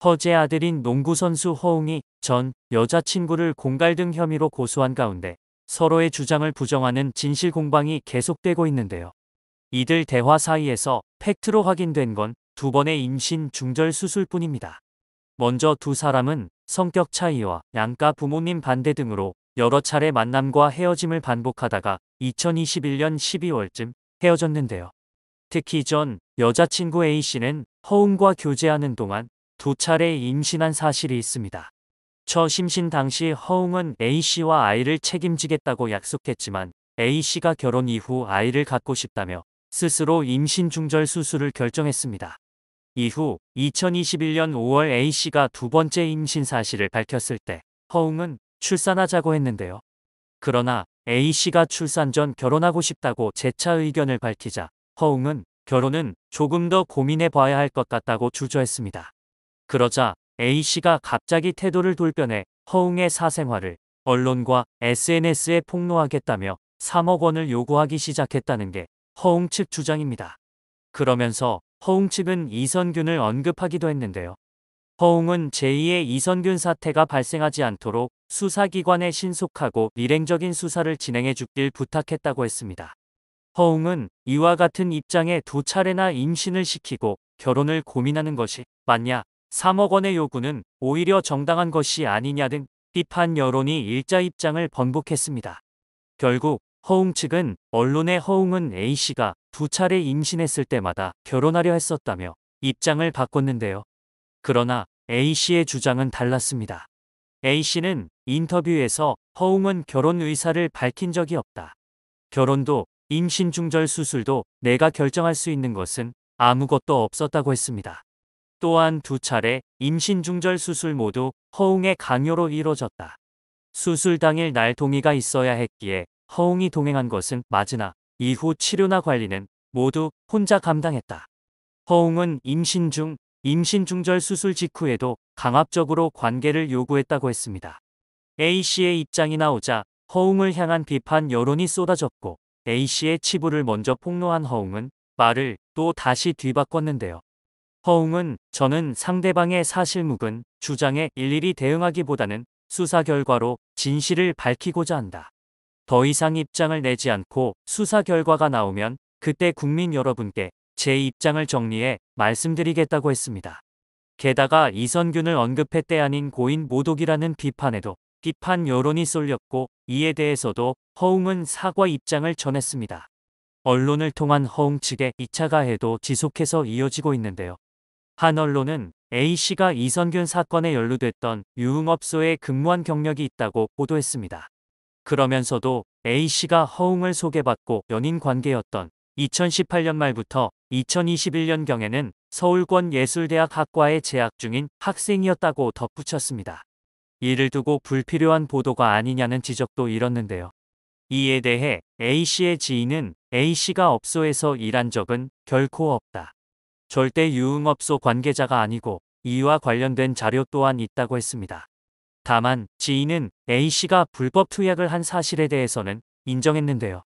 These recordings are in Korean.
허재 아들인 농구선수 허웅이 전 여자친구를 공갈 등 혐의로 고소한 가운데 서로의 주장을 부정하는 진실 공방이 계속되고 있는데요. 이들 대화 사이에서 팩트로 확인된 건 두 번의 임신 중절 수술뿐입니다. 먼저 두 사람은 성격 차이와 양가 부모님 반대 등으로 여러 차례 만남과 헤어짐을 반복하다가 2021년 12월쯤 헤어졌는데요. 특히 전 여자친구 A씨는 허웅과 교제하는 동안 두 차례 임신한 사실이 있습니다. 첫 임신 당시 허웅은 A씨와 아이를 책임지겠다고 약속했지만 A씨가 결혼 이후 아이를 갖고 싶다며 스스로 임신 중절 수술을 결정했습니다. 이후 2021년 5월 A씨가 두 번째 임신 사실을 밝혔을 때 허웅은 출산하자고 했는데요. 그러나 A씨가 출산 전 결혼하고 싶다고 재차 의견을 밝히자 허웅은 결혼은 조금 더 고민해 봐야 할 것 같다고 주저했습니다. 그러자 A씨가 갑자기 태도를 돌변해 허웅의 사생활을 언론과 SNS에 폭로하겠다며 3억 원을 요구하기 시작했다는 게 허웅 측 주장입니다. 그러면서 허웅 측은 이선균을 언급하기도 했는데요. 허웅은 제2의 이선균 사태가 발생하지 않도록 수사기관에 신속하고 일행적인 수사를 진행해 주길 부탁했다고 했습니다. 허웅은 이와 같은 입장에 두 차례나 임신을 시키고 결혼을 고민하는 것이 맞냐, 3억 원의 요구는 오히려 정당한 것이 아니냐 등 비판 여론이 일자 입장을 번복했습니다. 결국 허웅 측은 언론에 허웅은 A씨가 두 차례 임신했을 때마다 결혼하려 했었다며 입장을 바꿨는데요. 그러나 A씨의 주장은 달랐습니다. A씨는 인터뷰에서 허웅은 결혼 의사를 밝힌 적이 없다. 결혼도 임신 중절 수술도 내가 결정할 수 있는 것은 아무것도 없었다고 했습니다. 또한 두 차례 임신 중절 수술 모두 허웅의 강요로 이뤄졌다. 수술 당일 날 동의가 있어야 했기에 허웅이 동행한 것은 맞으나 이후 치료나 관리는 모두 혼자 감당했다. 허웅은 임신 중절 수술 직후에도 강압적으로 관계를 요구했다고 했습니다. A씨의 입장이 나오자 허웅을 향한 비판 여론이 쏟아졌고 A씨의 치부를 먼저 폭로한 허웅은 말을 또 다시 뒤바꿨는데요. 허웅은 저는 상대방의 사실 묵은 주장에 일일이 대응하기보다는 수사 결과로 진실을 밝히고자 한다. 더 이상 입장을 내지 않고 수사 결과가 나오면 그때 국민 여러분께 제 입장을 정리해 말씀드리겠다고 했습니다. 게다가 이선균을 언급해 때 아닌 고인 모독이라는 비판에도 비판 여론이 쏠렸고 이에 대해서도 허웅은 사과 입장을 전했습니다. 언론을 통한 허웅 측의 2차 가해도 지속해서 이어지고 있는데요. 한 언론은 A씨가 이선균 사건에 연루됐던 유흥업소에 근무한 경력이 있다고 보도했습니다. 그러면서도 A씨가 허웅을 소개받고 연인 관계였던 2018년 말부터 2021년경에는 서울권예술대학 학과에 재학 중인 학생이었다고 덧붙였습니다. 이를 두고 불필요한 보도가 아니냐는 지적도 일었는데요. 이에 대해 A씨의 지인은 A씨가 업소에서 일한 적은 결코 없다. 절대 유흥업소 관계자가 아니고 이와 관련된 자료 또한 있다고 했습니다. 다만 지인은 A씨가 불법 투약을 한 사실에 대해서는 인정했는데요.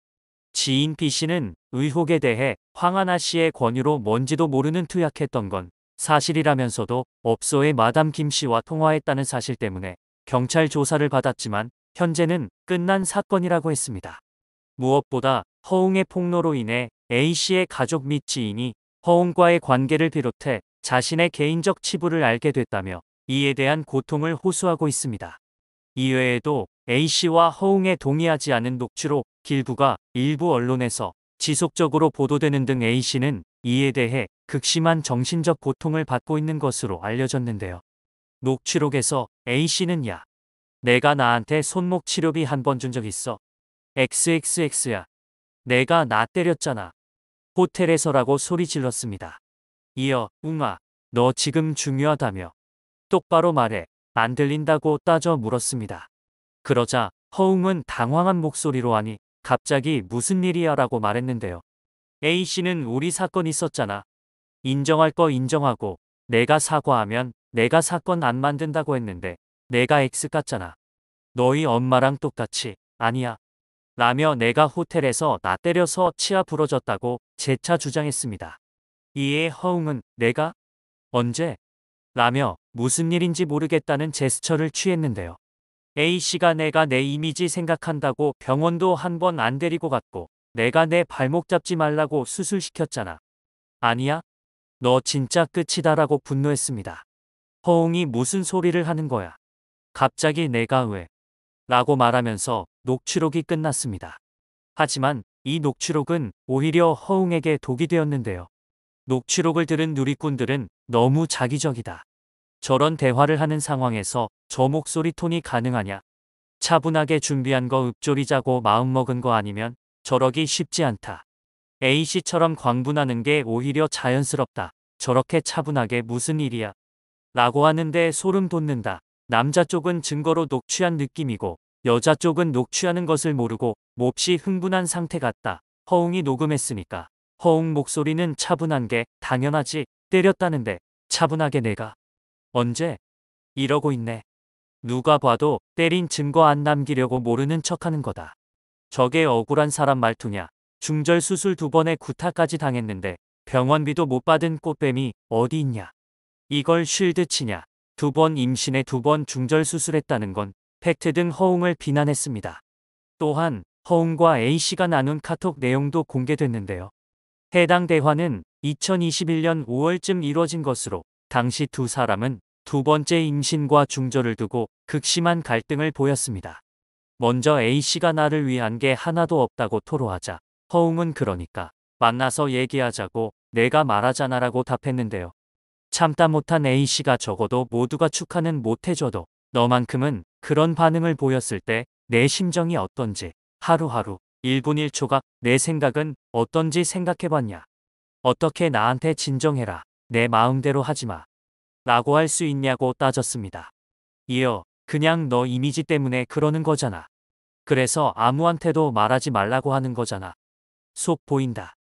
지인 B씨는 의혹에 대해 황하나 씨의 권유로 뭔지도 모르는 투약했던 건 사실이라면서도 업소의 마담 김 씨와 통화했다는 사실 때문에 경찰 조사를 받았지만 현재는 끝난 사건이라고 했습니다. 무엇보다 허웅의 폭로로 인해 A씨의 가족 및 지인이 허웅과의 관계를 비롯해 자신의 개인적 치부를 알게 됐다며 이에 대한 고통을 호소하고 있습니다. 이외에도 A씨와 허웅에 동의하지 않은 녹취록 일부가 일부 언론에서 지속적으로 보도되는 등 A씨는 이에 대해 극심한 정신적 고통을 받고 있는 것으로 알려졌는데요. 녹취록에서 A씨는 야, 내가 나한테 손목 치료비 한 번 준 적 있어. XXX야. 내가 나 때렸잖아. 호텔에서라고 소리 질렀습니다. 이어 웅아, 너 지금 중요하다며. 똑바로 말해. 안 들린다고 따져 물었습니다. 그러자 허웅은 당황한 목소리로 하니 갑자기 무슨 일이야 라고 말했는데요. A씨는 우리 사건 있었잖아. 인정할 거 인정하고 내가 사과하면 내가 사건 안 만든다고 했는데 내가 X 같잖아. 너희 엄마랑 똑같이 아니야. 라며 내가 호텔에서 나 때려서 치아 부러졌다고 재차 주장했습니다. 이에 허웅은 내가? 언제? 라며 무슨 일인지 모르겠다는 제스처를 취했는데요. A씨가 내가 내 이미지 생각한다고 병원도 한 번 안 데리고 갔고 내가 내 발목 잡지 말라고 수술시켰잖아. 아니야? 너 진짜 끝이다라고 분노했습니다. 허웅이 무슨 소리를 하는 거야? 갑자기 내가 왜? 라고 말하면서 녹취록이 끝났습니다. 하지만 이 녹취록은 오히려 허웅에게 독이 되었는데요. 녹취록을 들은 누리꾼들은 너무 자기적이다. 저런 대화를 하는 상황에서 저 목소리 톤이 가능하냐? 차분하게 준비한 거 읊조리자고 마음먹은 거 아니면 저러기 쉽지 않다. A씨처럼 광분하는 게 오히려 자연스럽다. 저렇게 차분하게 무슨 일이야? 라고 하는데 소름 돋는다. 남자 쪽은 증거로 녹취한 느낌이고 여자 쪽은 녹취하는 것을 모르고 몹시 흥분한 상태 같다. 허웅이 녹음했으니까. 허웅 목소리는 차분한 게 당연하지. 때렸다는데 차분하게 내가 언제? 이러고 있네. 누가 봐도 때린 증거 안 남기려고 모르는 척하는 거다. 저게 억울한 사람 말투냐. 중절 수술 2번에 구타까지 당했는데 병원비도 못 받은 꽃뱀이 어디 있냐. 이걸 쉴드 치냐. 2번 임신에 2번 중절 수술했다는 건 팩트 등 허웅을 비난했습니다. 또한 허웅과 A씨가 나눈 카톡 내용도 공개됐는데요. 해당 대화는 2021년 5월쯤 이뤄진 것으로 당시 두 사람은 2번째 임신과 중절을 두고 극심한 갈등을 보였습니다. 먼저 A씨가 나를 위한 게 하나도 없다고 토로하자 허웅은 그러니까 만나서 얘기하자고 내가 말하자나라고 답했는데요. 참다 못한 A씨가 적어도 모두가 축하는 못해줘도 너만큼은 그런 반응을 보였을 때 내 심정이 어떤지 하루하루 1분 1초가 내 생각은 어떤지 생각해봤냐. 어떻게 나한테 진정해라. 내 마음대로 하지마. 라고 할 수 있냐고 따졌습니다. 이어 그냥 너 이미지 때문에 그러는 거잖아. 그래서 아무한테도 말하지 말라고 하는 거잖아. 속 보인다.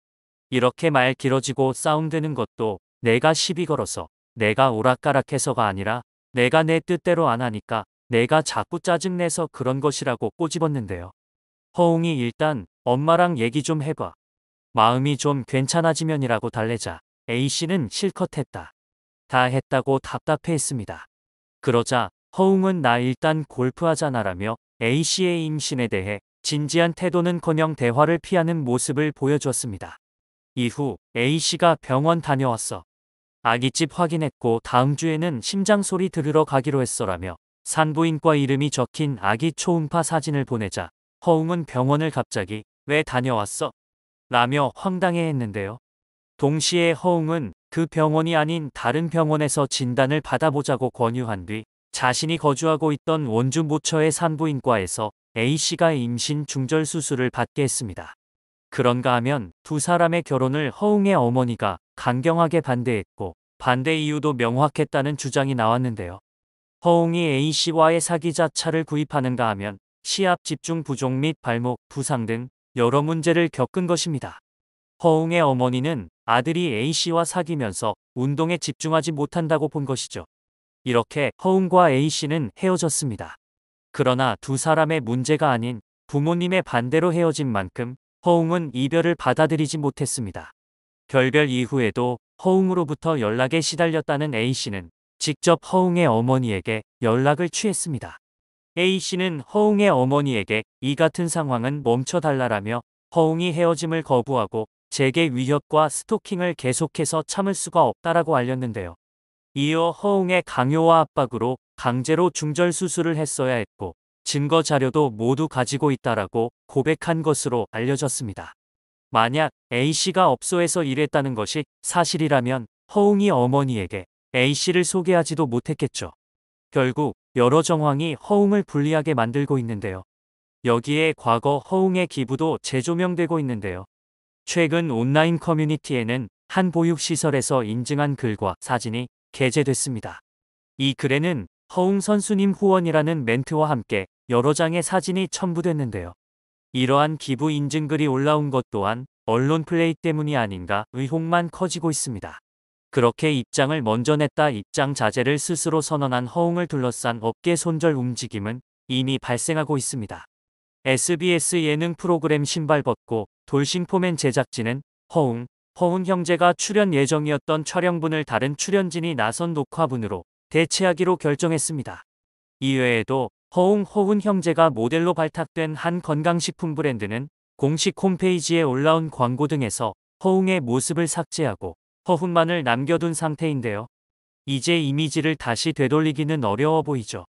이렇게 말 길어지고 싸움되는 것도 내가 시비 걸어서 내가 오락가락해서가 아니라 내가 내 뜻대로 안 하니까 내가 자꾸 짜증내서 그런 것이라고 꼬집었는데요. 허웅이 일단 엄마랑 얘기 좀 해봐. 마음이 좀 괜찮아지면이라고 달래자 A씨는 실컷 했다. 다 했다고 답답해했습니다. 그러자 허웅은 나 일단 골프하자나라며 A씨의 임신에 대해 진지한 태도는커녕 대화를 피하는 모습을 보여주었습니다. 이후 A씨가 병원 다녀왔어. 아기집 확인했고 다음 주에는 심장 소리 들으러 가기로 했어라며 산부인과 이름이 적힌 아기 초음파 사진을 보내자 허웅은 병원을 갑자기 왜 다녀왔어? 라며 황당해했는데요. 동시에 허웅은 그 병원이 아닌 다른 병원에서 진단을 받아보자고 권유한 뒤 자신이 거주하고 있던 원주 모처의 산부인과에서 A씨가 임신 중절 수술을 받게 했습니다. 그런가 하면 두 사람의 결혼을 허웅의 어머니가 강경하게 반대했고 반대 이유도 명확했다는 주장이 나왔는데요. 허웅이 A씨와의 사귀자 차를 구입하는가 하면 시압 집중 부종 및 발목 부상 등 여러 문제를 겪은 것입니다. 허웅의 어머니는 아들이 A씨와 사귀면서 운동에 집중하지 못한다고 본 것이죠. 이렇게 허웅과 A씨는 헤어졌습니다. 그러나 두 사람의 문제가 아닌 부모님의 반대로 헤어진 만큼 허웅은 이별을 받아들이지 못했습니다. 결별 이후에도 허웅으로부터 연락에 시달렸다는 A씨는 직접 허웅의 어머니에게 연락을 취했습니다. A씨는 허웅의 어머니에게 이 같은 상황은 멈춰달라라며 허웅이 헤어짐을 거부하고 재계 위협과 스토킹을 계속해서 참을 수가 없다라고 알렸는데요. 이어 허웅의 강요와 압박으로 강제로 중절 수술을 했어야 했고 증거 자료도 모두 가지고 있다라고 고백한 것으로 알려졌습니다. 만약 A씨가 업소에서 일했다는 것이 사실이라면 허웅이 어머니에게 A씨를 소개하지도 못했겠죠. 결국 여러 정황이 허웅을 불리하게 만들고 있는데요. 여기에 과거 허웅의 기부도 재조명되고 있는데요. 최근 온라인 커뮤니티에는 한 보육시설에서 인증한 글과 사진이 게재됐습니다. 이 글에는 허웅 선수님 후원이라는 멘트와 함께 여러 장의 사진이 첨부됐는데요. 이러한 기부 인증글이 올라온 것 또한 언론 플레이 때문이 아닌가 의혹만 커지고 있습니다. 그렇게 입장을 먼저 냈다 입장 자제를 스스로 선언한 허웅을 둘러싼 업계 손절 움직임은 이미 발생하고 있습니다. SBS 예능 프로그램 신발 벗고 돌싱포맨 제작진은 허웅 형제가 출연 예정이었던 촬영분을 다른 출연진이 나선 녹화분으로 대체하기로 결정했습니다. 이외에도 허웅 형제가 모델로 발탁된 한 건강식품 브랜드는 공식 홈페이지에 올라온 광고 등에서 허웅의 모습을 삭제하고 허훈만을 남겨둔 상태인데요. 이제 이미지를 다시 되돌리기는 어려워 보이죠.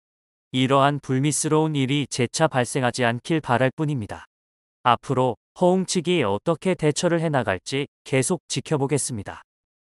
이러한 불미스러운 일이 재차 발생하지 않길 바랄 뿐입니다. 앞으로 허웅 측이 어떻게 대처를 해나갈지 계속 지켜보겠습니다.